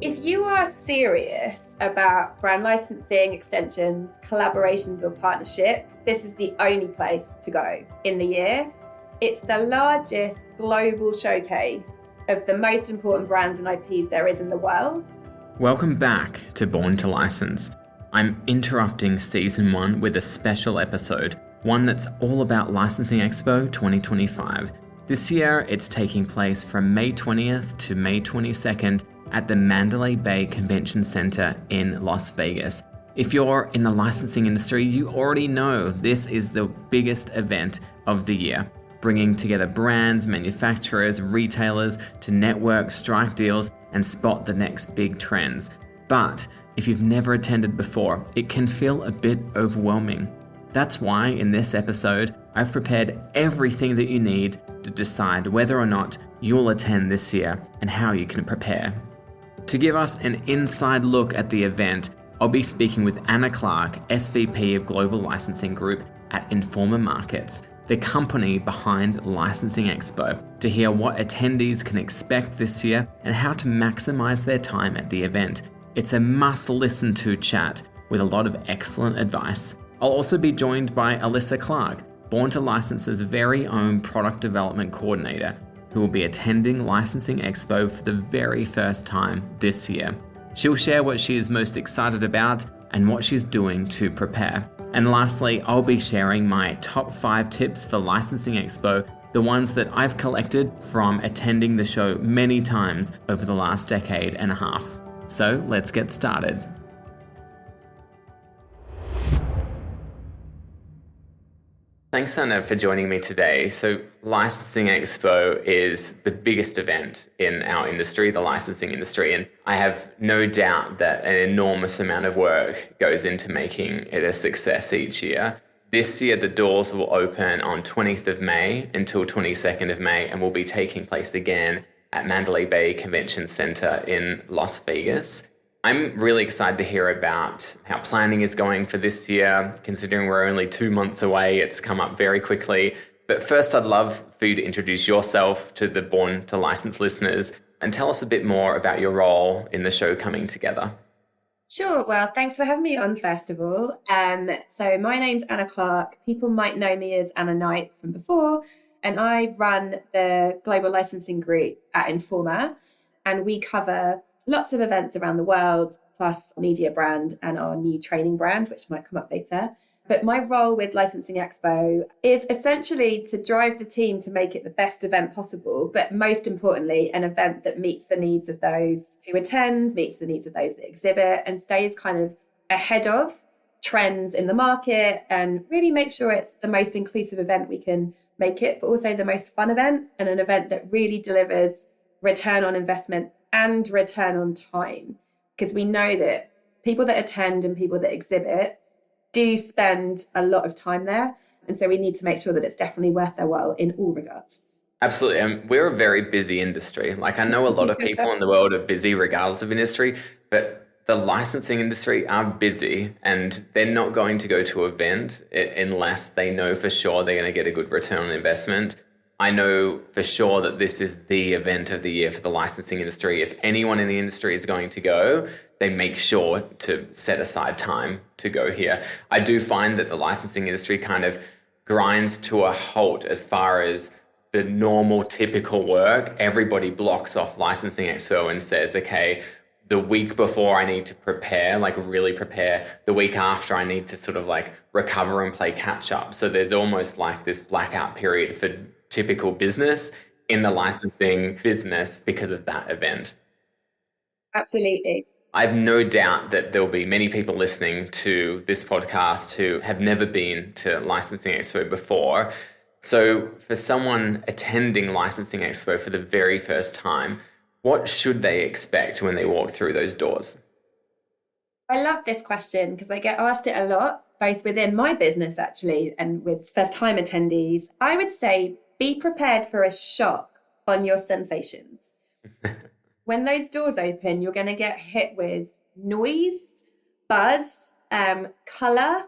If you are serious about brand licensing, extensions, collaborations, or partnerships, this is the only place to go in the year. It's the largest global showcase of the most important brands and IPs there is in the world. Welcome back to Born to License. I'm interrupting Season 1 with a special episode, one that's all about Licensing Expo 2025. This year, it's taking place from May 20th to May 22nd at the Mandalay Bay Convention Center in Las Vegas. If you're in the licensing industry, you already know this is the biggest event of the year, bringing together brands, manufacturers, retailers to network, strike deals, and spot the next big trends. But if you've never attended before, it can feel a bit overwhelming. That's why in this episode, I've prepared everything that you need to decide whether or not you'll attend this year and how you can prepare. To give us an inside look at the event, I'll be speaking with Anna Clark, SVP of Global Licensing Group at Informa Markets, the company behind Licensing Expo, to hear what attendees can expect this year and how to maximize their time at the event. It's a must-listen to chat with a lot of excellent advice. I'll also be joined by Alyssa Clark, Born to License's very own product development coordinator, who will be attending Licensing Expo for the very first time this year. She'll share what she is most excited about and what she's doing to prepare. And lastly, I'll be sharing my top 5 tips for Licensing Expo, the ones that I've collected from attending the show many times over the last decade and a half. So let's get started. Thanks, Anna, for joining me today. So Licensing Expo is the biggest event in our industry, the licensing industry, and I have no doubt that an enormous amount of work goes into making it a success each year. This year, the doors will open on 20th of May until 22nd of May and will be taking place again at Mandalay Bay Convention Center in Las Vegas. I'm really excited to hear about how planning is going for this year. Considering we're only 2 months away, it's come up very quickly. But first, I'd love for you to introduce yourself to the Born to License listeners and tell us a bit more about your role in the show coming together. Sure. Well, thanks for having me on, first of all. So my name's Anna Clark. People might know me as Anna Knight from before, and I run the Global Licensing Group at Informa, and we cover lots of events around the world, plus media brand and our new training brand, which might come up later. But my role with Licensing Expo is essentially to drive the team to make it the best event possible, but most importantly, an event that meets the needs of those who attend, meets the needs of those that exhibit, and stays kind of ahead of trends in the market and really make sure it's the most inclusive event we can make it, but also the most fun event and an event that really delivers return on investment and return on time, because we know that people that attend and people that exhibit do spend a lot of time there. And so we need to make sure that it's definitely worth their while in all regards. Absolutely. And we're a very busy industry. Like, I know a lot of people in the world are busy regardless of industry, but the licensing industry are busy and they're not going to go to an event unless they know for sure they're going to get a good return on investment. I know for sure that this is the event of the year for the licensing industry. If anyone in the industry is going to go, they make sure to set aside time to go here. I do find that the licensing industry kind of grinds to a halt as far as the normal, typical work. Everybody blocks off Licensing Expo and says, okay, the week before I need to prepare, like really prepare. The week after I need to sort of like recover and play catch up. So there's almost like this blackout period for typical business in the licensing business because of that event. Absolutely. I've no doubt that there'll be many people listening to this podcast who have never been to Licensing Expo before. So for someone attending Licensing Expo for the very first time, what should they expect when they walk through those doors? I love this question because I get asked it a lot, both within my business actually and with first-time attendees. I would say be prepared for a shock on your sensations. When those doors open, you're going to get hit with noise, buzz, color,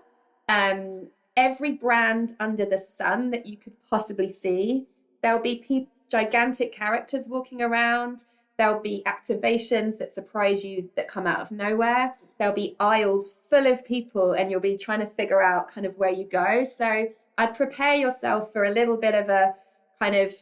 every brand under the sun that you could possibly see. There'll be gigantic characters walking around. There'll be activations that surprise you that come out of nowhere. There'll be aisles full of people, and you'll be trying to figure out kind of where you go. So I'd prepare yourself for a little bit of a kind of,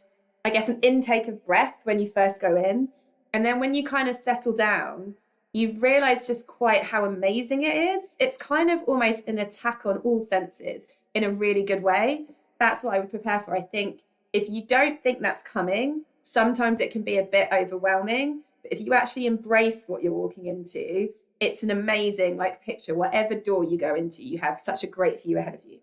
I guess, an intake of breath when you first go in. And then when you kind of settle down, you realize just quite how amazing it is. It's kind of almost an attack on all senses in a really good way. That's what I would prepare for. I think if you don't think that's coming, sometimes it can be a bit overwhelming. But if you actually embrace what you're walking into, it's an amazing like picture. Whatever door you go into, you have such a great view ahead of you.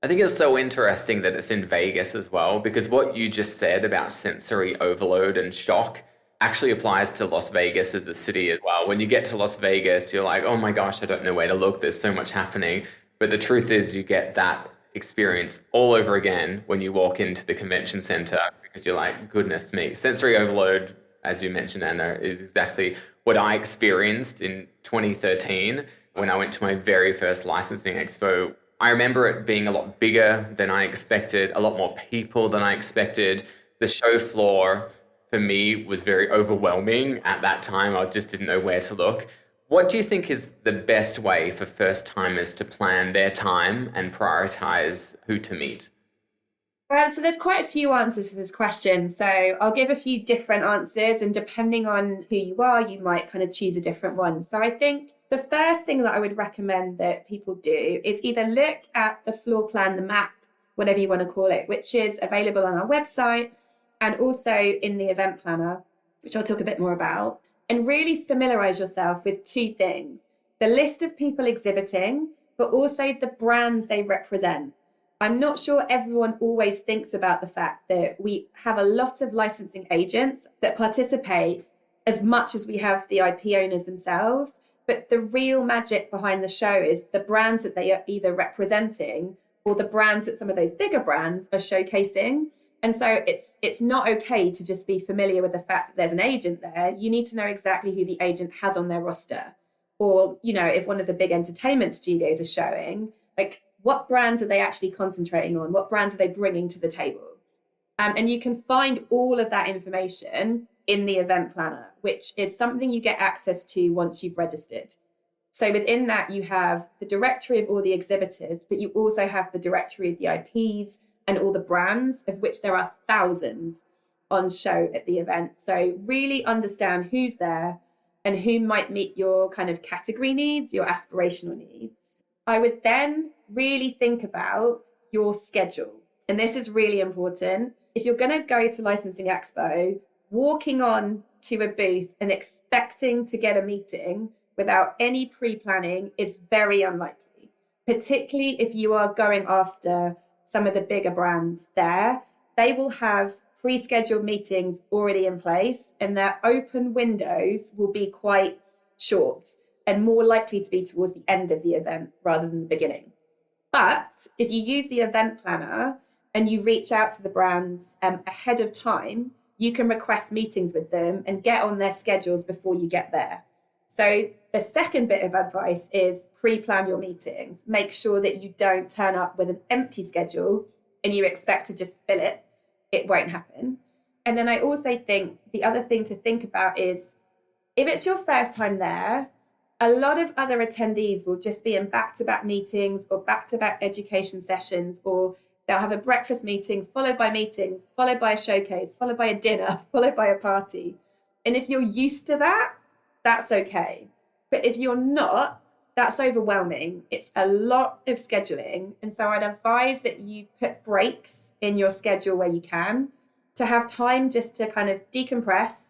I think it's so interesting that it's in Vegas as well, because what you just said about sensory overload and shock actually applies to Las Vegas as a city as well. When you get to Las Vegas, you're like, oh my gosh, I don't know where to look. There's so much happening. But the truth is, you get that experience all over again when you walk into the convention center, because you're like, goodness me. Sensory overload, as you mentioned, Anna, is exactly what I experienced in 2013 when I went to my very first licensing expo. I remember it being a lot bigger than I expected, a lot more people than I expected. The show floor for me was very overwhelming at that time. I just didn't know where to look. What do you think is the best way for first timers to plan their time and prioritize who to meet? So there's quite a few answers to this question. So I'll give a few different answers, and depending on who you are, you might kind of choose a different one. So I think the first thing that I would recommend that people do is either look at the floor plan, the map, whatever you want to call it, which is available on our website and also in the event planner, which I'll talk a bit more about, and really familiarize yourself with two things: the list of people exhibiting, but also the brands they represent. I'm not sure everyone always thinks about the fact that we have a lot of licensing agents that participate as much as we have the IP owners themselves. But the real magic behind the show is the brands that they are either representing or the brands that some of those bigger brands are showcasing. And so it's not okay to just be familiar with the fact that there's an agent there. You need to know exactly who the agent has on their roster. Or, you know, if one of the big entertainment studios is showing, like, what brands are they actually concentrating on? What brands are they bringing to the table? And you can find all of that information in the event planner, which is something you get access to once you've registered. So within that, you have the directory of all the exhibitors, but you also have the directory of the IPs and all the brands, of which there are thousands on show at the event. So really understand who's there and who might meet your kind of category needs, your aspirational needs. I would then really think about your schedule. And this is really important. If you're going to go to Licensing Expo, walking on to a booth and expecting to get a meeting without any pre-planning is very unlikely, particularly if you are going after some of the bigger brands there. They will have pre-scheduled meetings already in place, and their open windows will be quite short and more likely to be towards the end of the event rather than the beginning. But if you use the event planner and you reach out to the brands ahead of time, you can request meetings with them and get on their schedules before you get there. So the second bit of advice is pre-plan your meetings. Make sure that you don't turn up with an empty schedule and you expect to just fill it. It won't happen. And then I also think the other thing to think about is if it's your first time there, a lot of other attendees will just be in back-to-back meetings or back-to-back education sessions, or they'll have a breakfast meeting followed by meetings, followed by a showcase, followed by a dinner, followed by a party. And if you're used to that, that's okay. But if you're not, that's overwhelming. It's a lot of scheduling. And so I'd advise that you put breaks in your schedule where you can to have time just to kind of decompress,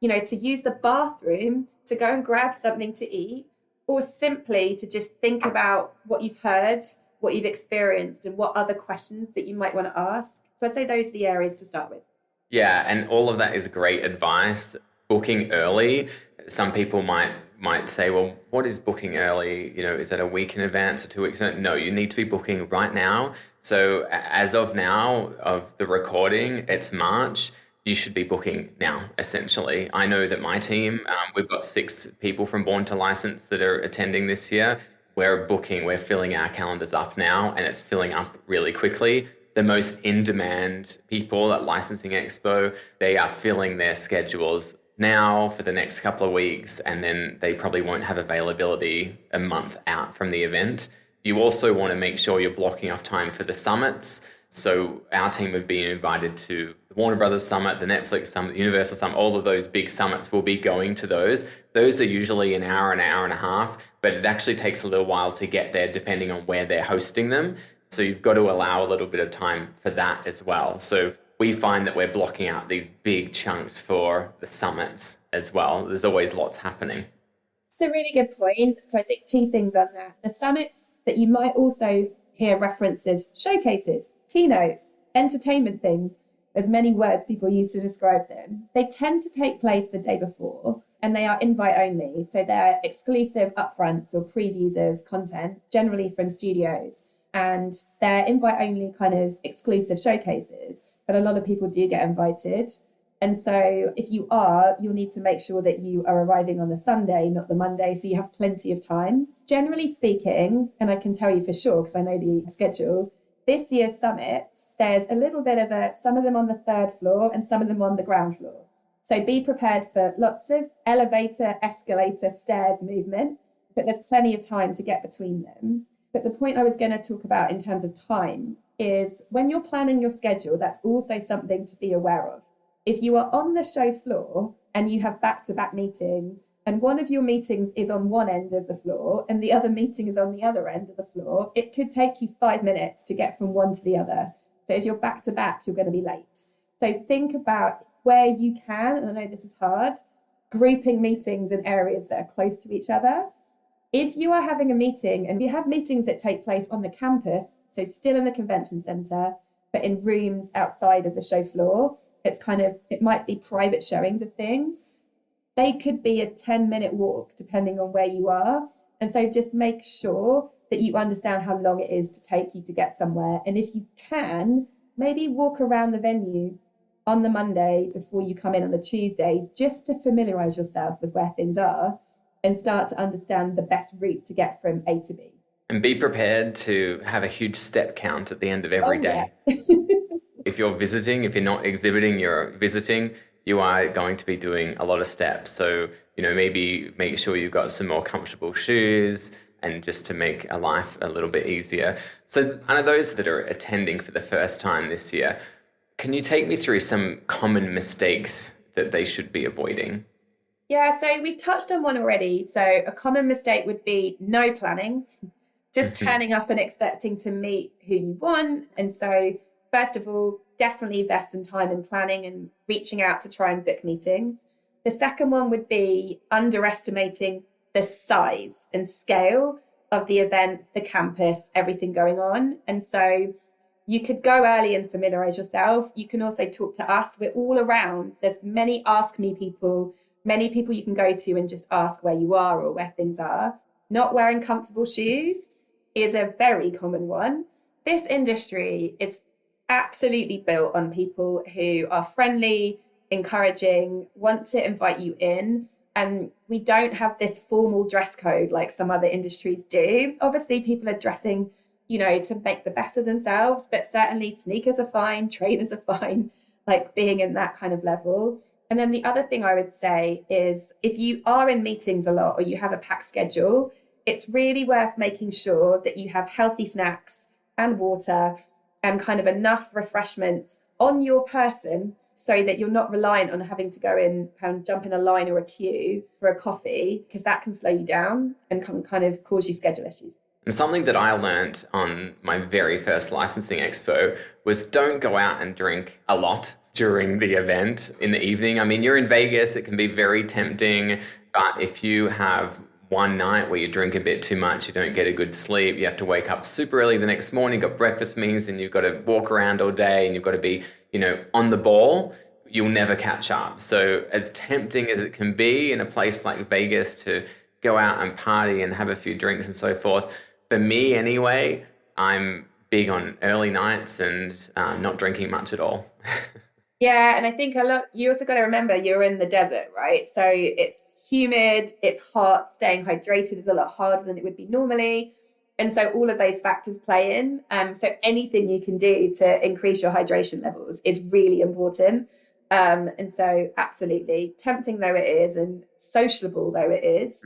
you know, to use the bathroom, to go and grab something to eat, or simply to just think about what you've heard, what you've experienced, and what other questions that you might want to ask. So I'd say those are the areas to start with. Yeah, and all of that is great advice. Booking early, some people might say, well, what is booking early? You know, is that a week in advance or 2 weeks? No, you need to be booking right now. So as of now, of the recording, it's March. You should be booking now, essentially. I know that my team, we've got 6 people from Born to License that are attending this year. We're filling our calendars up now, and it's filling up really quickly. The most in-demand people at Licensing Expo, they are filling their schedules now for the next couple of weeks, and then they probably won't have availability a month out from the event. You also want to make sure you're blocking off time for the summits. So our team would be invited to the Warner Brothers Summit, the Netflix Summit, the Universal Summit, all of those big summits will be going to those. Those are usually an hour and a half, but it actually takes a little while to get there depending on where they're hosting them. So you've got to allow a little bit of time for that as well. So we find that we're blocking out these big chunks for the summits as well. There's always lots happening. It's a really good point. So I think two things on that. The summits that you might also hear references, showcases, keynotes, entertainment things, as many words people use to describe them. They tend to take place the day before and they are invite only. So they're exclusive upfronts or previews of content, generally from studios. And they're invite only kind of exclusive showcases. But a lot of people do get invited. And so if you are, you'll need to make sure that you are arriving on the Sunday, not the Monday, so you have plenty of time. Generally speaking, and I can tell you for sure because I know the schedule, this year's summit, there's a little bit of some of them on the third floor and some of them on the ground floor. So be prepared for lots of elevator, escalator, stairs movement, but there's plenty of time to get between them. But the point I was going to talk about in terms of time is when you're planning your schedule, that's also something to be aware of. If you are on the show floor and you have back-to-back meetings, and one of your meetings is on one end of the floor and the other meeting is on the other end of the floor, it could take you 5 minutes to get from one to the other. So if you're back-to-back, you're going to be late. So think about where you can, and I know this is hard, grouping meetings in areas that are close to each other. If you are having a meeting, and you have meetings that take place on the campus, so still in the convention centre, but in rooms outside of the show floor, it might be private showings of things. They could be a 10-minute walk, depending on where you are. And so just make sure that you understand how long it is to take you to get somewhere. And if you can, maybe walk around the venue on the Monday before you come in on the Tuesday, just to familiarise yourself with where things are and start to understand the best route to get from A to B. And be prepared to have a huge step count at the end of every day. Yeah. If you're visiting, if you're not exhibiting, you're visiting, you are going to be doing a lot of steps. So, maybe make sure you've got some more comfortable shoes and just to make a life a little bit easier. So, I know those that are attending for the first time this year, can you take me through some common mistakes that they should be avoiding? Yeah, so we've touched on one already. So a common mistake would be no planning, just turning up and expecting to meet who you want. And so first of all, definitely invest some time in planning and reaching out to try and book meetings. The second one would be underestimating the size and scale of the event, the campus, everything going on. And so you could go early and familiarize yourself. You can also talk to us. We're all around. There's many Ask Me people, many people you can go to and just ask where you are or where things are. Not wearing comfortable shoes is a very common one. This industry is absolutely built on people who are friendly, encouraging, want to invite you in. And we don't have this formal dress code like some other industries do. Obviously, people are dressing, to make the best of themselves, but certainly sneakers are fine, trainers are fine, like being in that kind of level. And then the other thing I would say is if you are in meetings a lot or you have a packed schedule, it's really worth making sure that you have healthy snacks and water and kind of enough refreshments on your person so that you're not reliant on having to go in and jump in a line or a queue for a coffee, because that can slow you down and can kind of cause you schedule issues. And something that I learned on my very first licensing expo was don't go out and drink a lot during the event in the evening. I mean, you're in Vegas, it can be very tempting, but if you have one night where you drink a bit too much, you don't get a good sleep, you have to wake up super early the next morning, got breakfast meetings, and you've got to walk around all day and you've got to be, on the ball, you'll never catch up. So as tempting as it can be in a place like Vegas to go out and party and have a few drinks and so forth, for me anyway, I'm big on early nights and not drinking much at all. Yeah, and I think you also got to remember you're in the desert, right? So it's humid, it's hot, staying hydrated is a lot harder than it would be normally. And so all of those factors play in. So anything you can do to increase your hydration levels is really important. And so absolutely tempting though it is and sociable though it is,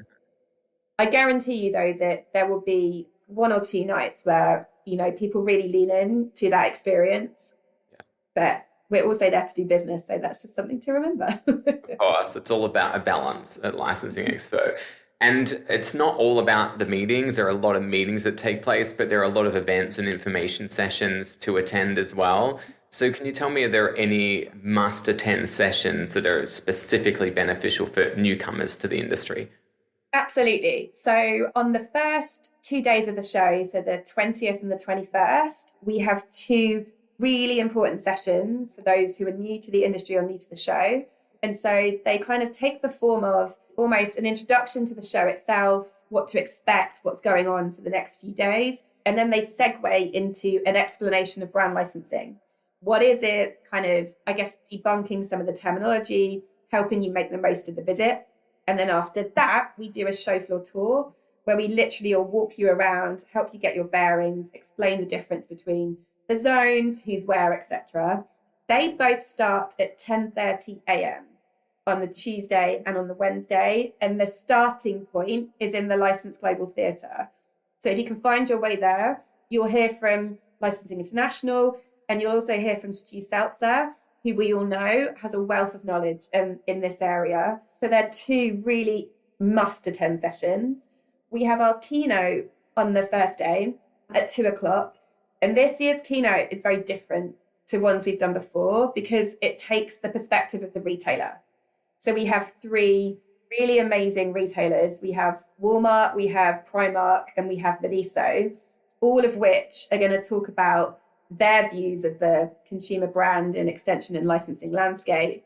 I guarantee you though that there will be one or two nights where, people really lean in to that experience. But we're also there to do business, so that's just something to remember. Of course, it's all about a balance at Licensing Expo. And it's not all about the meetings. There are a lot of meetings that take place, but there are a lot of events and information sessions to attend as well. So, can you tell me, are there any must attend sessions that are specifically beneficial for newcomers to the industry? Absolutely. So on the first 2 days of the show, so the 20th and the 21st, we have two really important sessions for those who are new to the industry or new to the show. And so they kind of take the form of almost an introduction to the show itself, what to expect, what's going on for the next few days. And then they segue into an explanation of brand licensing. What is it? Kind of, I guess, debunking some of the terminology, helping you make the most of the visit. And then after that, we do a show floor tour where we literally will walk you around, help you get your bearings, explain the difference between the zones, who's where, etc. They both start at 10:30 a.m. on the Tuesday and on the Wednesday. And the starting point is in the Licensed Global Theatre. So if you can find your way there, you'll hear from Licensing International, and you'll also hear from Stu Seltzer, who we all know has a wealth of knowledge in this area. So they're two really must-attend sessions. We have our keynote on the first day at 2:00. And this year's keynote is very different to ones we've done before because it takes the perspective of the retailer. So we have three really amazing retailers. We have Walmart, we have Primark, and we have Miniso, all of which are going to talk about their views of the consumer brand and extension and licensing landscape.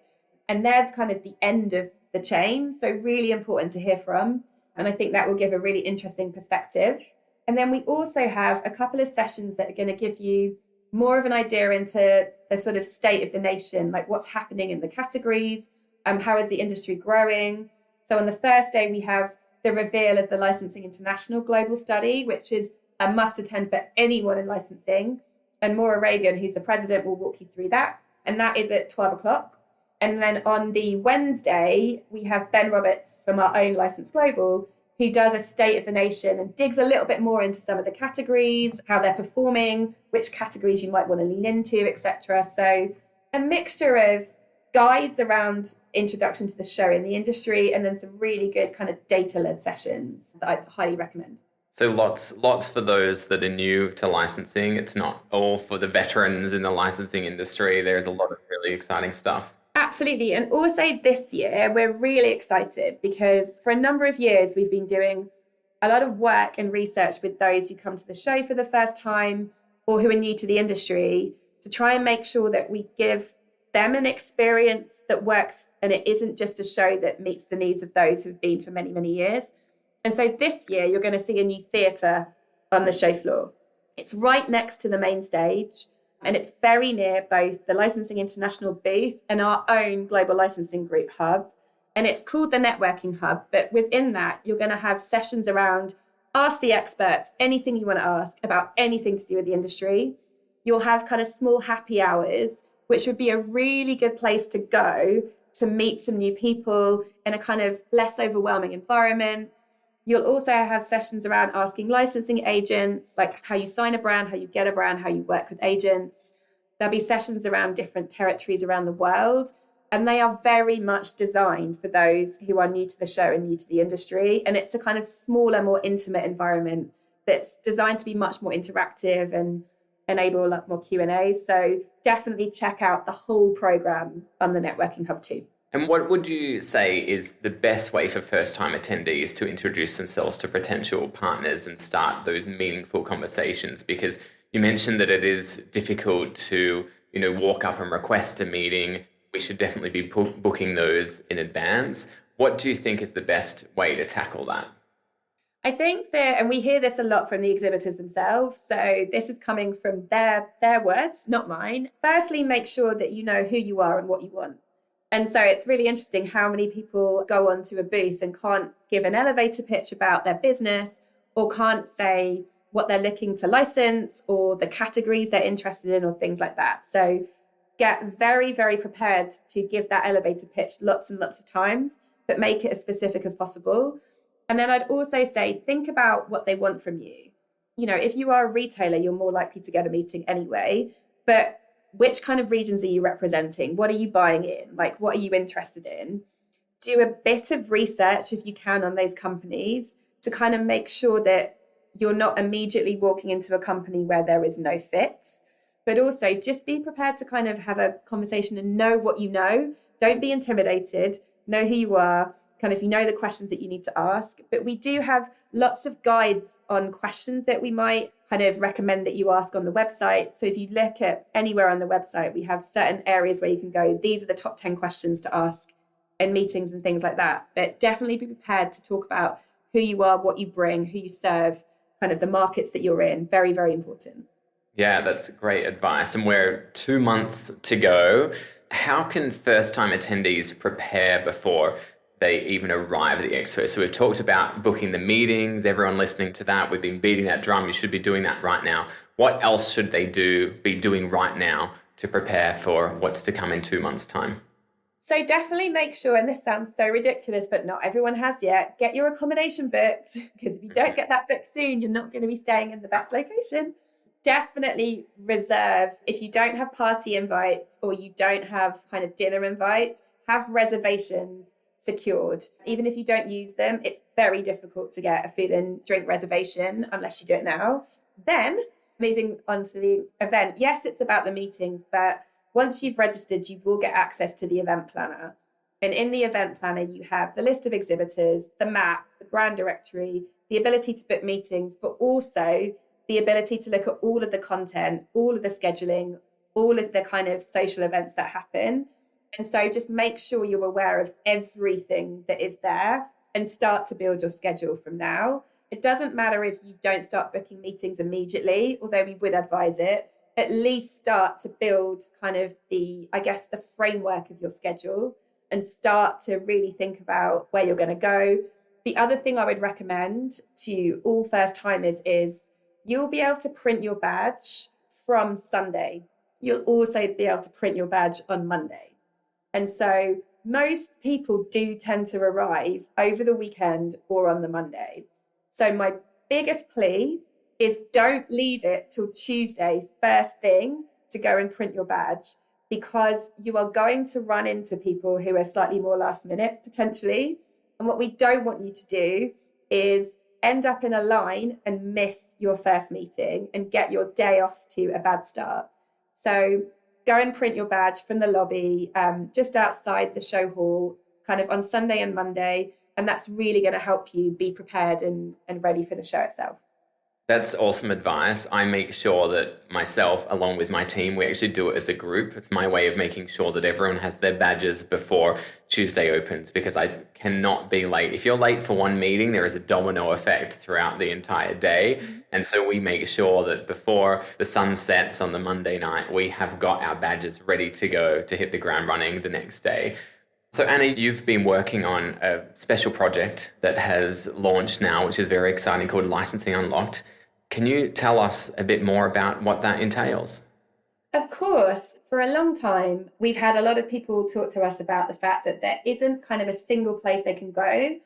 And they're kind of the end of the chain. So really important to hear from. And I think that will give a really interesting perspective. And then we also have a couple of sessions that are going to give you more of an idea into the sort of state of the nation, like what's happening in the categories, how is the industry growing. So on the first day, we have the reveal of the Licensing International Global Study, which is a must attend for anyone in licensing. And Maura Reagan, who's the president, will walk you through that. And that is at 12:00. And then on the Wednesday, we have Ben Roberts from our own License Global, who does a state of the nation and digs a little bit more into some of the categories, how they're performing, which categories you might want to lean into, etc. So a mixture of guides around introduction to the show in the industry, and then some really good kind of data-led sessions that I'd highly recommend. So lots for those that are new to licensing. It's not all for the veterans in the licensing industry. There's a lot of really exciting stuff. Absolutely. And also this year, we're really excited because for a number of years, we've been doing a lot of work and research with those who come to the show for the first time or who are new to the industry to try and make sure that we give them an experience that works and it isn't just a show that meets the needs of those who've been for many, many years. And so this year, you're going to see a new theatre on the show floor. It's right next to the main stage. And it's very near both the Licensing International booth and our own Global Licensing Group hub. And it's called the Networking Hub. But within that, you're going to have sessions around ask the experts, anything you want to ask about anything to do with the industry. You'll have kind of small happy hours, which would be a really good place to go to meet some new people in a kind of less overwhelming environment. You'll also have sessions around asking licensing agents, like how you sign a brand, how you get a brand, how you work with agents. There'll be sessions around different territories around the world. And they are very much designed for those who are new to the show and new to the industry. And it's a kind of smaller, more intimate environment that's designed to be much more interactive and enable a lot more Q&As. So definitely check out the whole program on the Networking Hub too. And what would you say is the best way for first-time attendees to introduce themselves to potential partners and start those meaningful conversations? Because you mentioned that it is difficult to, walk up and request a meeting. We should definitely be booking those in advance. What do you think is the best way to tackle that? I think that, and we hear this a lot from the exhibitors themselves, so this is coming from their words, not mine. Firstly, make sure that you know who you are and what you want. And so it's really interesting how many people go onto a booth and can't give an elevator pitch about their business or can't say what they're looking to license or the categories they're interested in or things like that. So get very, very prepared to give that elevator pitch lots and lots of times, but make it as specific as possible. And then I'd also say, think about what they want from you. You know, if you are a retailer, you're more likely to get a meeting anyway, but which kind of regions are you representing? What are you buying in? Like, what are you interested in? Do a bit of research if you can on those companies to kind of make sure that you're not immediately walking into a company where there is no fit, but also just be prepared to kind of have a conversation and know what you know. Don't be intimidated, know who you are, kind of, you know, the questions that you need to ask. But we do have lots of guides on questions that we might kind of recommend that you ask on the website. So if you look at anywhere on the website, we have certain areas where you can go, these are the top 10 questions to ask in meetings and things like that. But definitely be prepared to talk about who you are, what you bring, who you serve, kind of the markets that you're in. Very, very important. Yeah, that's great advice. And we're 2 months to go. How can first-time attendees prepare before they even arrive at the expo? So we've talked about booking the meetings, everyone listening to that. We've been beating that drum. You should be doing that right now. What else should they be doing right now to prepare for what's to come in 2 months' time? So definitely make sure, and this sounds so ridiculous, but not everyone has yet, get your accommodation booked, because if you don't get that booked soon, you're not going to be staying in the best location. Definitely reserve, if you don't have party invites or you don't have kind of dinner invites, have reservations secured. Even if you don't use them, it's very difficult to get a food and drink reservation unless you do it now. Then moving on to the event, yes, it's about the meetings, but once you've registered, you will get access to the event planner. And in the event planner, you have the list of exhibitors, the map, the brand directory, the ability to book meetings, but also the ability to look at all of the content, all of the scheduling, all of the kind of social events that happen. And so just make sure you're aware of everything that is there and start to build your schedule from now. It doesn't matter if you don't start booking meetings immediately, although we would advise it. At least start to build kind of the framework of your schedule and start to really think about where you're going to go. The other thing I would recommend to all first timers is you'll be able to print your badge from Sunday. You'll also be able to print your badge on Monday. And so most people do tend to arrive over the weekend or on the Monday. So my biggest plea is don't leave it till Tuesday, first thing, to go and print your badge, because you are going to run into people who are slightly more last minute, potentially. And what we don't want you to do is end up in a line and miss your first meeting and get your day off to a bad start. So go and print your badge from the lobby, just outside the show hall, kind of on Sunday and Monday. And that's really going to help you be prepared and ready for the show itself. That's awesome advice. I make sure that myself, along with my team, we actually do it as a group. It's my way of making sure that everyone has their badges before Tuesday opens, because I cannot be late. If you're late for one meeting, there is a domino effect throughout the entire day. And so we make sure that before the sun sets on the Monday night, we have got our badges ready to go to hit the ground running the next day. So Anna, you've been working on a special project that has launched now, which is very exciting, called Licensing Unlocked. Can you tell us a bit more about what that entails? Of course. For a long time, we've had a lot of people talk to us about the fact that there isn't kind of a single place they can go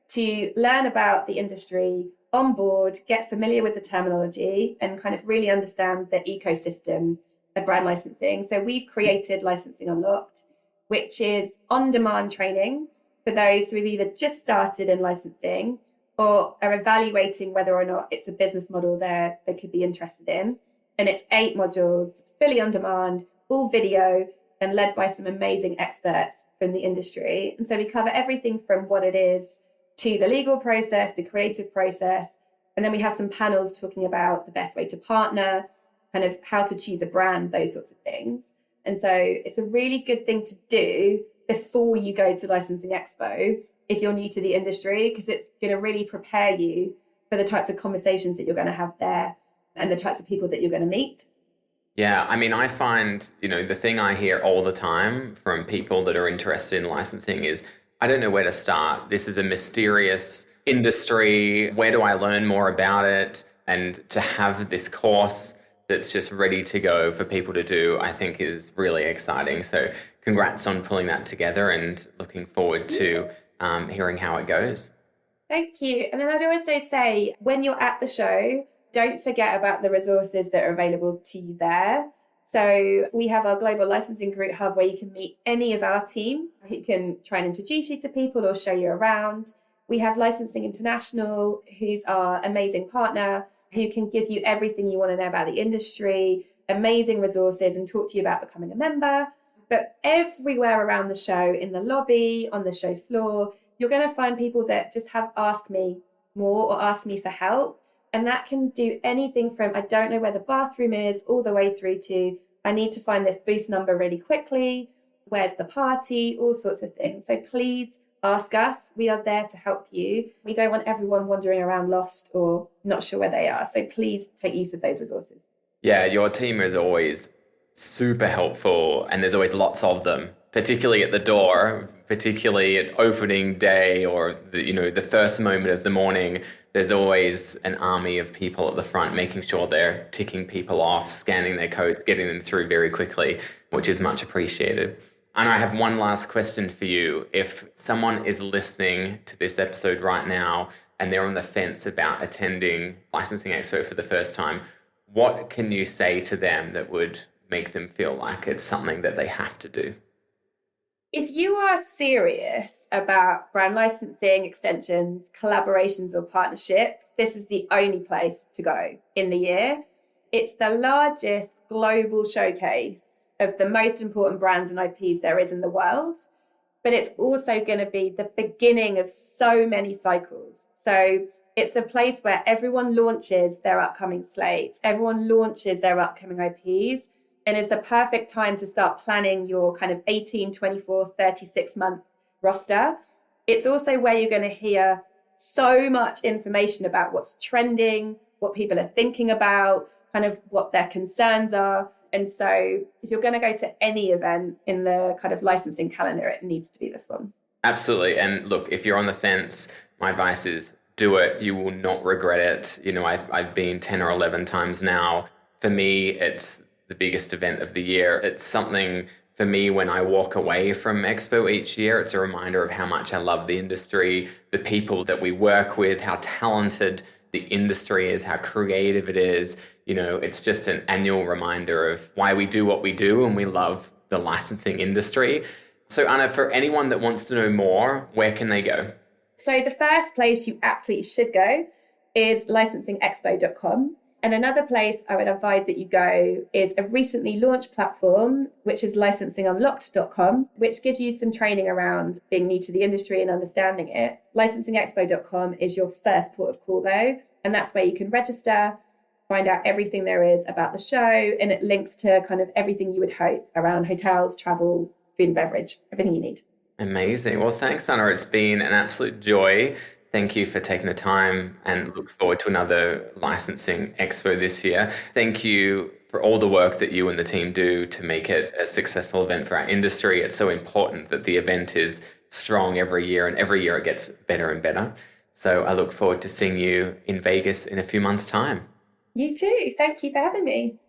to learn about the industry, on board, get familiar with the terminology, and kind of really understand the ecosystem of brand licensing. So we've created Licensing Unlocked, which is on-demand training for those who have either just started in licensing or are evaluating whether or not it's a business model they could be interested in. And it's 8 modules, fully on demand, all video, and led by some amazing experts from the industry. And so we cover everything from what it is to the legal process, the creative process. And then we have some panels talking about the best way to partner, kind of how to choose a brand, those sorts of things. And so it's a really good thing to do before you go to Licensing Expo if you're new to the industry, because it's going to really prepare you for the types of conversations that you're going to have there and the types of people that you're going to meet. Yeah, I mean, I find, the thing I hear all the time from people that are interested in licensing is, I don't know where to start. This is a mysterious industry. Where do I learn more about it? And to have this course that's just ready to go for people to do, I think is really exciting. So congrats on pulling that together and looking forward to hearing how it goes. Thank you. And then I'd also say when you're at the show, don't forget about the resources that are available to you there. So we have our global licensing group hub where you can meet any of our team who can try and introduce you to people or show you around. We have Licensing International, who's our amazing partner, who can give you everything you want to know about the industry, amazing resources, and talk to you about becoming a member. But everywhere around the show, in the lobby, on the show floor, you're going to find people that just have asked me more or asked me for help. And that can do anything from I don't know where the bathroom is all the way through to I need to find this booth number really quickly. Where's the party? All sorts of things. So please ask us. We are there to help you. We don't want everyone wandering around lost or not sure where they are. So please take use of those resources. Yeah, your team is always super helpful, and there's always lots of them, particularly at the door, particularly at opening day or the first moment of the morning. There's always an army of people at the front making sure they're ticking people off, scanning their codes, getting them through very quickly, which is much appreciated. And I have one last question for you. If someone is listening to this episode right now and they're on the fence about attending Licensing Expo for the first time, what can you say to them that would make them feel like it's something that they have to do? If you are serious about brand licensing, extensions, collaborations, or partnerships, this is the only place to go in the year. It's the largest global showcase of the most important brands and IPs there is in the world, but it's also going to be the beginning of so many cycles. So it's the place where everyone launches their upcoming slates, everyone launches their upcoming IPs, and is the perfect time to start planning your kind of 18, 24, 36 month roster. It's also where you're going to hear so much information about what's trending, what people are thinking about, kind of what their concerns are. And so if you're going to go to any event in the kind of licensing calendar, it needs to be this one. Absolutely. And look, if you're on the fence, my advice is do it. You will not regret it. I've been 10 or 11 times now. For me, it's the biggest event of the year. It's something for me when I walk away from Expo each year. It's a reminder of how much I love the industry, the people that we work with, how talented the industry is, how creative it is. It's just an annual reminder of why we do what we do, and we love the licensing industry. So Anna, for anyone that wants to know more, where can they go? So the first place you absolutely should go is licensingexpo.com. And another place I would advise that you go is a recently launched platform, which is licensingunlocked.com, which gives you some training around being new to the industry and understanding it. Licensingexpo.com is your first port of call, though. And that's where you can register, find out everything there is about the show. And it links to kind of everything you would hope around hotels, travel, food and beverage, everything you need. Amazing. Well, thanks, Anna. It's been an absolute joy. Thank you for taking the time, and look forward to another licensing expo this year. Thank you for all the work that you and the team do to make it a successful event for our industry. It's so important that the event is strong every year, and every year it gets better and better. So I look forward to seeing you in Vegas in a few months' time. You too. Thank you for having me.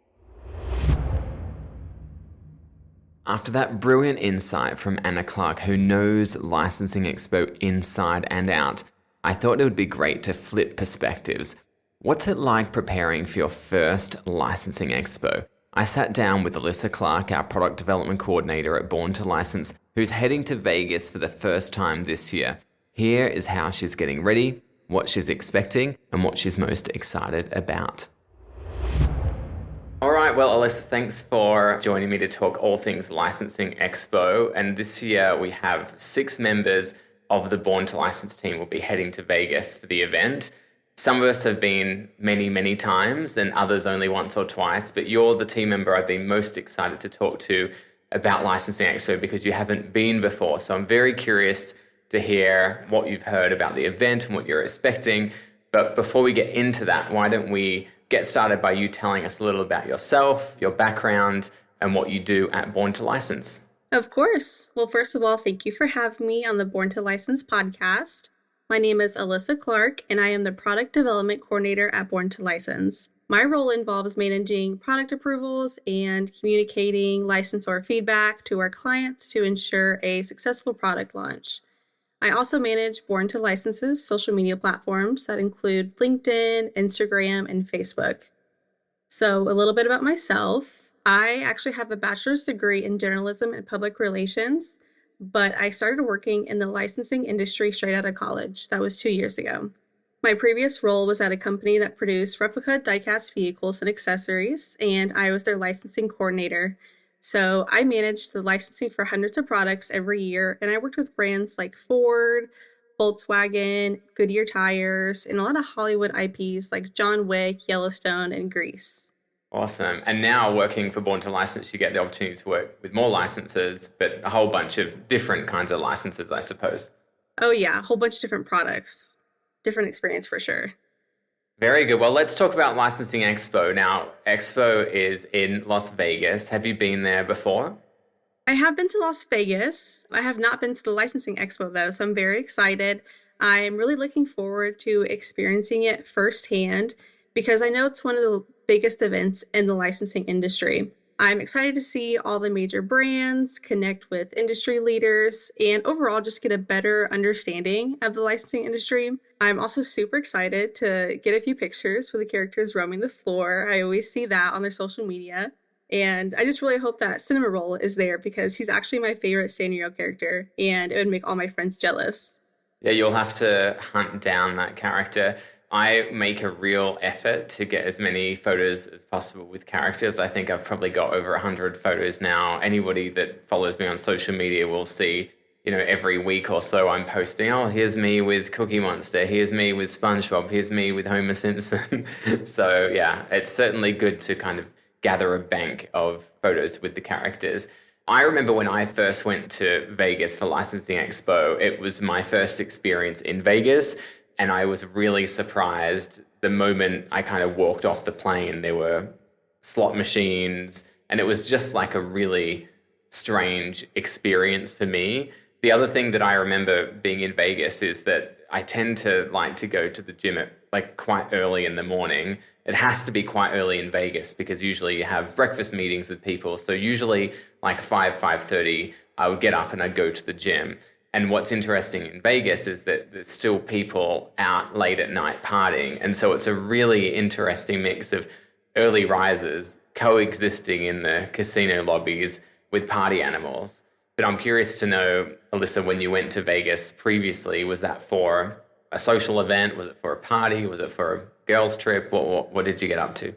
After that brilliant insight from Anna Clark, who knows Licensing Expo inside and out, I thought it would be great to flip perspectives. What's it like preparing for your first Licensing Expo? I sat down with Alyssa Clark, our product development coordinator at Born to License, who's heading to Vegas for the first time this year. Here is how she's getting ready, what she's expecting, and what she's most excited about. All right, well, Alyssa, thanks for joining me to talk all things Licensing Expo. And this year we have 6 members of the Born to License team will be heading to Vegas for the event. Some of us have been many, many times and others only once or twice, but you're the team member I've been most excited to talk to about Licensing Expo because you haven't been before. So I'm very curious to hear what you've heard about the event and what you're expecting. But before we get into that, why don't we get started by you telling us a little about yourself, your background, and what you do at Born to License. Of course. Well, first of all, thank you for having me on the Born to License podcast. My name is Alyssa Clark, and I am the Product Development Coordinator at Born to License. My role involves managing product approvals and communicating licensor feedback to our clients to ensure a successful product launch. I also manage Born to License's social media platforms that include LinkedIn, Instagram, and Facebook. So, a little bit about myself. I actually have a bachelor's degree in journalism and public relations, but I started working in the licensing industry straight out of college. That was 2 years ago. My previous role was at a company that produced replica diecast vehicles and accessories, and I was their licensing coordinator. So I managed the licensing for hundreds of products every year, and I worked with brands like Ford, Volkswagen, Goodyear Tires, and a lot of Hollywood IPs like John Wick, Yellowstone, and Grease. Awesome. And now working for Born to License, you get the opportunity to work with more licenses, but a whole bunch of different kinds of licenses, I suppose. Oh, yeah, a whole bunch of different products. Different experience for sure. Very good. Well, let's talk about Licensing Expo. Now, Expo is in Las Vegas. Have you been there before? I have been to Las Vegas. I have not been to the Licensing Expo though, so I'm very excited. I'm really looking forward to experiencing it firsthand because I know it's one of the biggest events in the licensing industry. I'm excited to see all the major brands, connect with industry leaders, and overall just get a better understanding of the licensing industry. I'm also super excited to get a few pictures with the characters roaming the floor. I always see that on their social media. And I just really hope that Cinema Roll is there because he's actually my favorite Sanrio character, and it would make all my friends jealous. Yeah, you'll have to hunt down that character. I make a real effort to get as many photos as possible with characters. I think I've probably got over 100 photos now. Anybody that follows me on social media will see, every week or so I'm posting, oh, here's me with Cookie Monster, here's me with SpongeBob, here's me with Homer Simpson. So yeah, it's certainly good to kind of gather a bank of photos with the characters. I remember when I first went to Vegas for Licensing Expo, it was my first experience in Vegas. And I was really surprised the moment I kind of walked off the plane. There were slot machines, and it was just like a really strange experience for me. The other thing that I remember being in Vegas is that I tend to like to go to the gym at like quite early in the morning. It has to be quite early in Vegas because usually you have breakfast meetings with people. So usually like 5:30, I would get up and I'd go to the gym. And what's interesting in Vegas is that there's still people out late at night partying. And so it's a really interesting mix of early risers coexisting in the casino lobbies with party animals. But I'm curious to know, Alyssa, when you went to Vegas previously, was that for a social event? Was it for a party? Was it for a girls' trip? What did you get up to?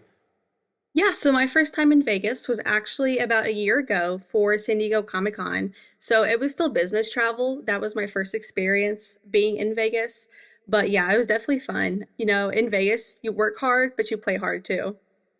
Yeah, so my first time in Vegas was actually about a year ago for San Diego Comic Con. So it was still business travel. That was my first experience being in Vegas. But yeah, it was definitely fun. In Vegas, you work hard, but you play hard too.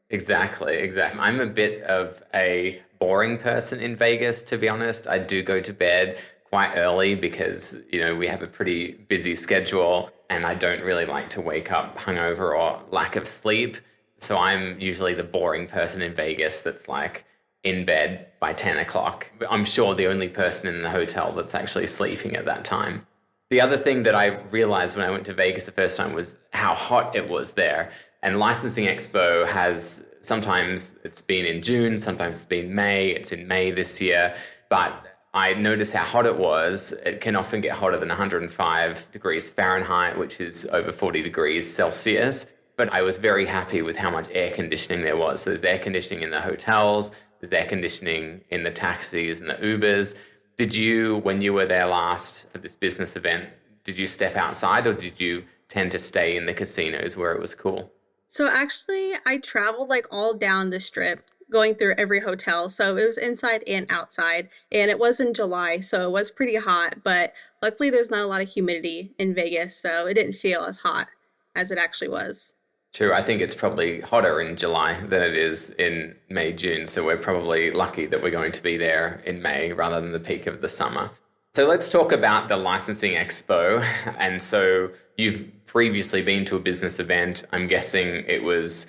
Exactly, exactly. I'm a bit of a boring person in Vegas, to be honest. I do go to bed quite early because, we have a pretty busy schedule and I don't really like to wake up hungover or lack of sleep. So I'm usually the boring person in Vegas that's like in bed by 10 o'clock. I'm sure the only person in the hotel that's actually sleeping at that time. The other thing that I realized when I went to Vegas the first time was how hot it was there. And Licensing Expo has sometimes it's been in June, sometimes it's been May. It's in May this year. But I noticed how hot it was. It can often get hotter than 105 degrees Fahrenheit, which is over 40 degrees Celsius. But I was very happy with how much air conditioning there was. So there's air conditioning in the hotels, there's air conditioning in the taxis and the Ubers. Did you, when you were there last for this business event, did you step outside or did you tend to stay in the casinos where it was cool? So actually, I traveled like all down the strip, going through every hotel. So it was inside and outside. And it was in July, so it was pretty hot. But luckily, there's not a lot of humidity in Vegas, so it didn't feel as hot as it actually was. True. I think it's probably hotter in July than it is in May, June. So we're probably lucky that we're going to be there in May rather than the peak of the summer. So let's talk about the Licensing Expo. And so you've previously been to a business event. I'm guessing it was,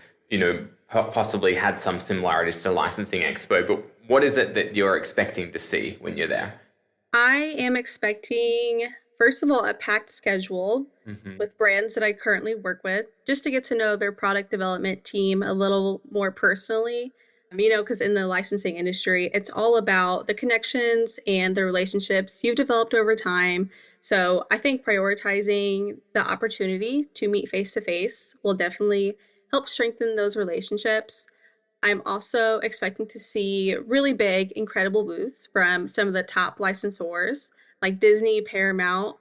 possibly had some similarities to Licensing Expo. But what is it that you're expecting to see when you're there? I am expecting First of all, a packed schedule Hmm. with brands that I currently work with, just to get to know their product development team a little more personally. Because in the licensing industry, it's all about the connections and the relationships you've developed over time. So I think prioritizing the opportunity to meet face to face will definitely help strengthen those relationships. I'm also expecting to see really big, incredible booths from some of the top licensors like Disney, Paramount,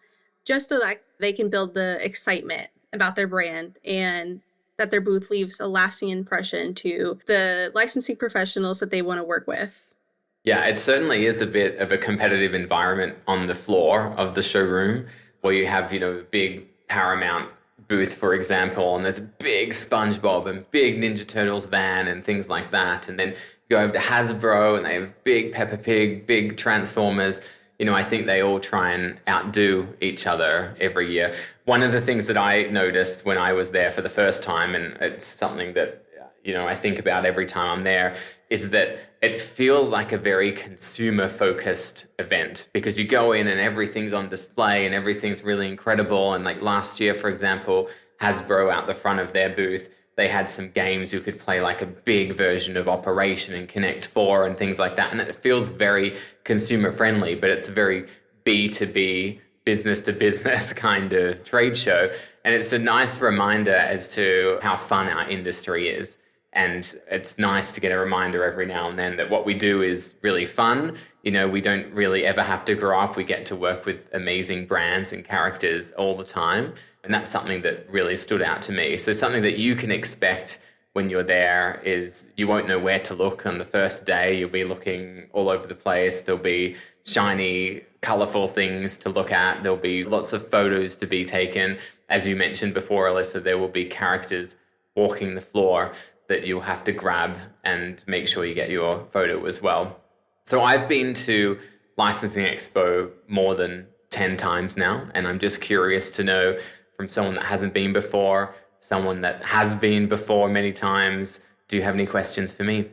just so that they can build the excitement about their brand and that their booth leaves a lasting impression to the licensing professionals that they want to work with. Yeah, it certainly is a bit of a competitive environment on the floor of the showroom where you have, a big Paramount booth, for example, and there's a big SpongeBob and big Ninja Turtles van and things like that. And then you go over to Hasbro and they have big Peppa Pig, big Transformers. I think they all try and outdo each other every year. One of the things that I noticed when I was there for the first time, and it's something that, I think about every time I'm there, is that it feels like a very consumer focused event because you go in and everything's on display and everything's really incredible. And like last year, for example, Hasbro out the front of their booth, they had some games you could play, like a big version of Operation and Connect 4 and things like that. And it feels very consumer friendly, but it's a very B2B, business to business kind of trade show. And it's a nice reminder as to how fun our industry is. And it's nice to get a reminder every now and then that what we do is really fun. We don't really ever have to grow up. We get to work with amazing brands and characters all the time. And that's something that really stood out to me. So something that you can expect when you're there is you won't know where to look on the first day. You'll be looking all over the place. There'll be shiny, colorful things to look at. There'll be lots of photos to be taken. As you mentioned before, Alyssa, there will be characters walking the floor that you'll have to grab and make sure you get your photo as well. So I've been to Licensing Expo more than 10 times now, and I'm just curious to know from someone that hasn't been before, someone that has been before many times, do you have any questions for me?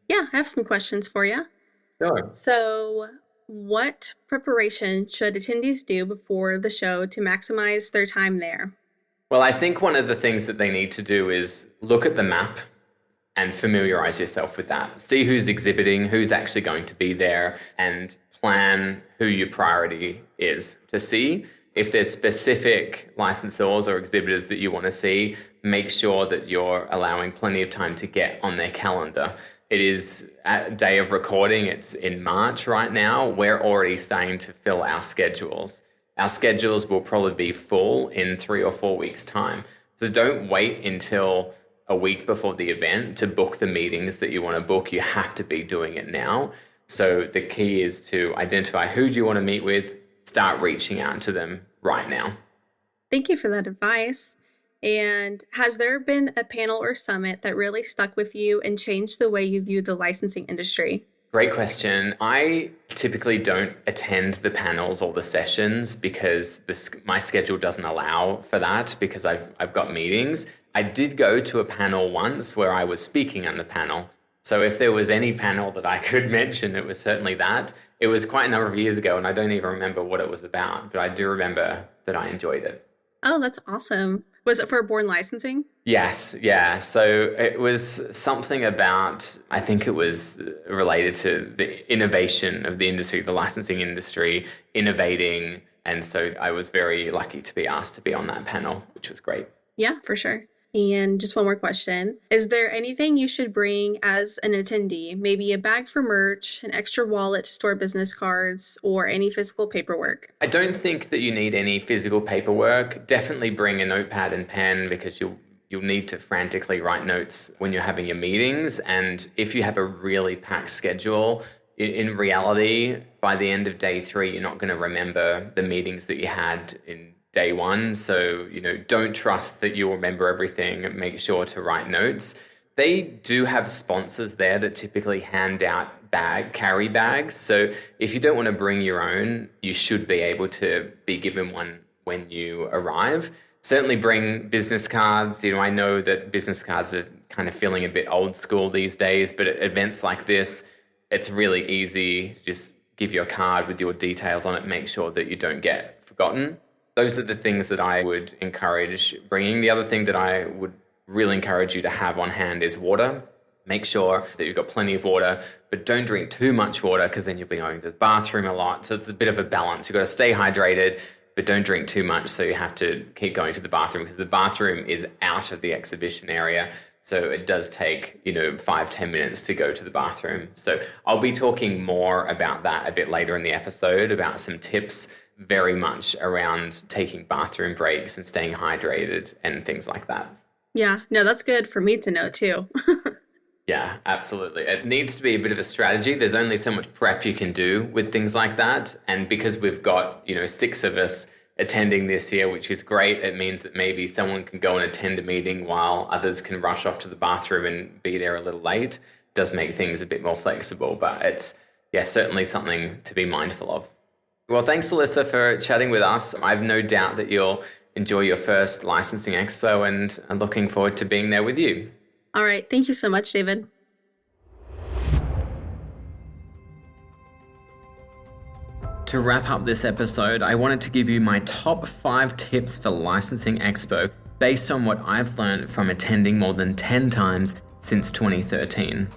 Yeah, I have some questions for you. Sure. So, what preparation should attendees do before the show to maximize their time there? Well, I think one of the things that they need to do is look at the map and familiarize yourself with that. See who's exhibiting, who's actually going to be there, and plan who your priority is to see. If there's specific licensors or exhibitors that you want to see, make sure that you're allowing plenty of time to get on their calendar. It is at day of recording, it's in March right now. We're already starting to fill our schedules. Our schedules will probably be full in 3 or 4 weeks' time. So don't wait until a week before the event to book the meetings that you want to book. You have to be doing it now. So the key is to identify who do you want to meet with, start reaching out to them right now. Thank you for that advice. And has there been a panel or summit that really stuck with you and changed the way you view the licensing industry? Great question. I typically don't attend the panels or the sessions because my schedule doesn't allow for that because I've got meetings. I did go to a panel once where I was speaking on the panel. So if there was any panel that I could mention, it was certainly that. It was quite a number of years ago and I don't even remember what it was about, but I do remember that I enjoyed it. Oh, that's awesome. Was it for Born Licensing? Yes, yeah. So it was something about, I think it was related to the innovation of the industry, the licensing industry, innovating. And so I was very lucky to be asked to be on that panel, which was great. Yeah, for sure. And just one more question. Is there anything you should bring as an attendee? Maybe a bag for merch, an extra wallet to store business cards, or any physical paperwork? I don't think that you need any physical paperwork. Definitely bring a notepad and pen because you'll need to frantically write notes when you're having your meetings. And if you have a really packed schedule, in reality, by the end of day 3, you're not going to remember the meetings that you had in day 1. So, don't trust that you'll remember everything. Make sure to write notes. They do have sponsors there that typically hand out carry bags. So if you don't want to bring your own, you should be able to be given one when you arrive. Certainly bring business cards. I know that business cards are kind of feeling a bit old school these days, but at events like this, it's really easy to just give your card with your details on it. Make sure that you don't get forgotten. Those are the things that I would encourage bringing. The other thing that I would really encourage you to have on hand is water. Make sure that you've got plenty of water, but don't drink too much water because then you'll be going to the bathroom a lot. So it's a bit of a balance. You've got to stay hydrated, but don't drink too much. So you have to keep going to the bathroom because the bathroom is out of the exhibition area. So it does take, 5-10 minutes to go to the bathroom. So I'll be talking more about that a bit later in the episode, about some tips very much around taking bathroom breaks and staying hydrated and things like that. Yeah, no, that's good for me to know too. Yeah, absolutely. It needs to be a bit of a strategy. There's only so much prep you can do with things like that. And because we've got, 6 of us attending this year, which is great, it means that maybe someone can go and attend a meeting while others can rush off to the bathroom and be there a little late. It does make things a bit more flexible, but it's, certainly something to be mindful of. Well, thanks, Alyssa, for chatting with us. I've no doubt that you'll enjoy your first Licensing Expo, and I'm looking forward to being there with you. All right. Thank you so much, David. To wrap up this episode, I wanted to give you my top 5 tips for Licensing Expo based on what I've learned from attending more than 10 times since 2013.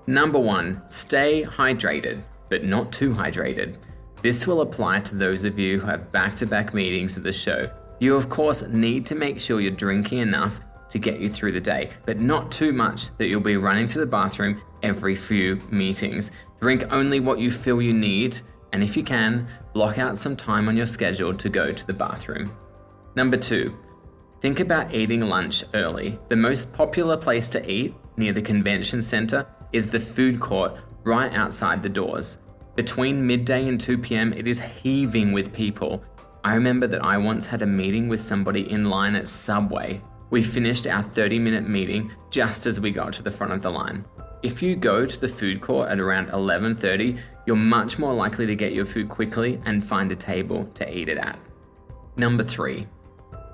Number 1, stay hydrated, but not too hydrated. This will apply to those of you who have back-to-back meetings at the show. You, of course, need to make sure you're drinking enough to get you through the day, but not too much that you'll be running to the bathroom every few meetings. Drink only what you feel you need, and if you can, block out some time on your schedule to go to the bathroom. Number 2, think about eating lunch early. The most popular place to eat near the convention center is the food court right outside the doors. Between midday and 2 p.m., it is heaving with people. I remember that I once had a meeting with somebody in line at Subway. We finished our 30-minute meeting just as we got to the front of the line. If you go to the food court at around 11:30, you're much more likely to get your food quickly and find a table to eat it at. Number 3,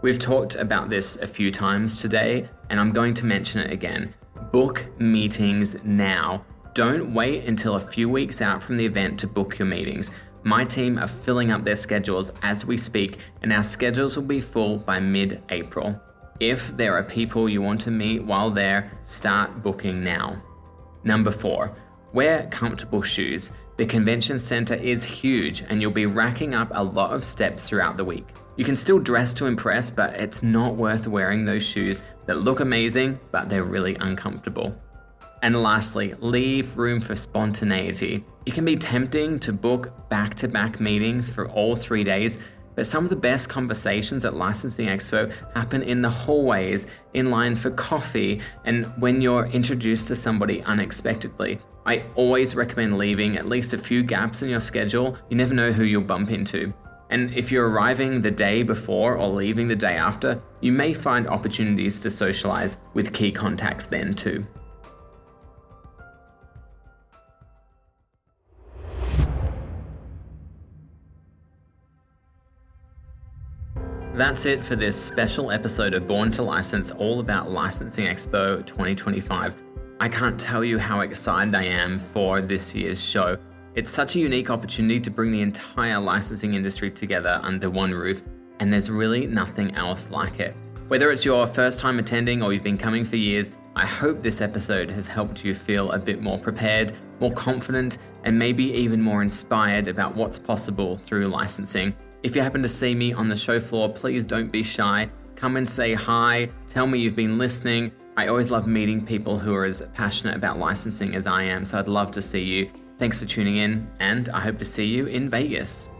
we've talked about this a few times today, and I'm going to mention it again. Book meetings now. Don't wait until a few weeks out from the event to book your meetings. My team are filling up their schedules as we speak, and our schedules will be full by mid-April. If there are people you want to meet while there, start booking now. Number 4, wear comfortable shoes. The convention center is huge and you'll be racking up a lot of steps throughout the week. You can still dress to impress, but it's not worth wearing those shoes that look amazing, but they're really uncomfortable. And lastly, leave room for spontaneity. It can be tempting to book back-to-back meetings for all 3 days, but some of the best conversations at Licensing Expo happen in the hallways, in line for coffee, and when you're introduced to somebody unexpectedly. I always recommend leaving at least a few gaps in your schedule. You never know who you'll bump into. And if you're arriving the day before or leaving the day after, you may find opportunities to socialize with key contacts then too. That's it for this special episode of Born to License, all about Licensing Expo 2025. I can't tell you how excited I am for this year's show. It's such a unique opportunity to bring the entire licensing industry together under one roof, and there's really nothing else like it. Whether it's your first time attending or you've been coming for years, I hope this episode has helped you feel a bit more prepared, more confident, and maybe even more inspired about what's possible through licensing. If you happen to see me on the show floor, please don't be shy. Come and say hi, tell me you've been listening. I always love meeting people who are as passionate about licensing as I am, so I'd love to see you. Thanks for tuning in, and I hope to see you in Vegas.